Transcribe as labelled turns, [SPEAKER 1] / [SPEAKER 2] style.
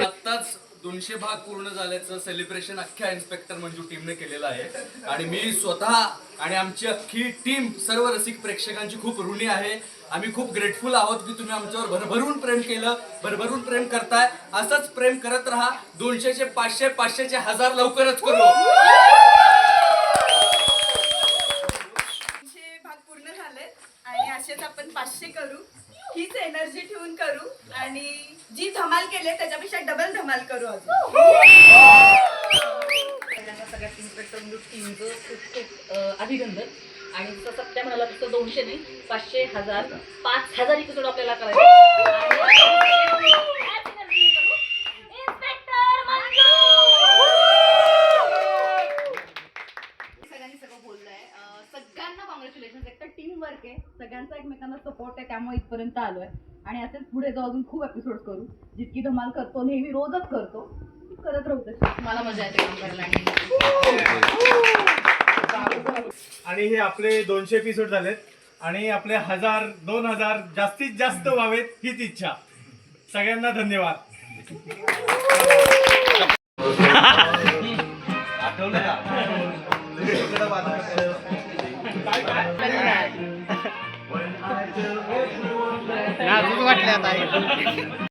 [SPEAKER 1] आत्ताच 200 भाग पूर्ण झाल्याचं सेलिब्रेशन अख्ख्या इन्स्पेक्टर मंजू टीमने केलेलं आहे आणि मी स्वतः आणि आमची अख्खी टीम सर्व रसिक प्रेक्षकांची खूप ऋणी आहे. आम्ही खूप ग्रेटफुल आहोत की तुम्ही आमच्यावर भरभरून प्रेम केलं, भरभरून प्रेम करताय. असंच प्रेम करत राहा. 200चे 500, 500चे 1000 लवकरच करू.
[SPEAKER 2] भाग पूर्ण झाले आणि असेच आपण 500 करू. हीच एनर्जी ठेवून करू आणि जी धमाल केली त्याच्यापेक्षा डबल धमाल करू. अजून
[SPEAKER 3] सगळ्यात इन्स्पेक्टर टीमचं खूप खूप अभिनंदन. आणि जसं सत्या म्हणाला तसं 200 नाही 500, 1000, 5000 एपिसोड आपल्याला
[SPEAKER 4] सगळ्यांनी सगळं बोललंय. सगळ्यांना कॉंग्रॅच्युलेशन. एक तर टीम वर्क आहे, सगळ्यांचा एकमेकांना सपोर्ट आहे, त्यामुळे इथपर्यंत आलोय. आणि असेच पुढे जाऊ, अजून खूप एपिसोड करू. जितकी धमाल करतो नेहमी रोजच करतो, करत राहू. तशी मला मजा येते काम करायला.
[SPEAKER 5] आणि हे आपले 200 एपिसोड झालेत आणि आपले 1000, 2000 जास्तीत जास्त व्हावेत हीच इच्छा. सगळ्यांना धन्यवाद.
[SPEAKER 6] वाटलं आता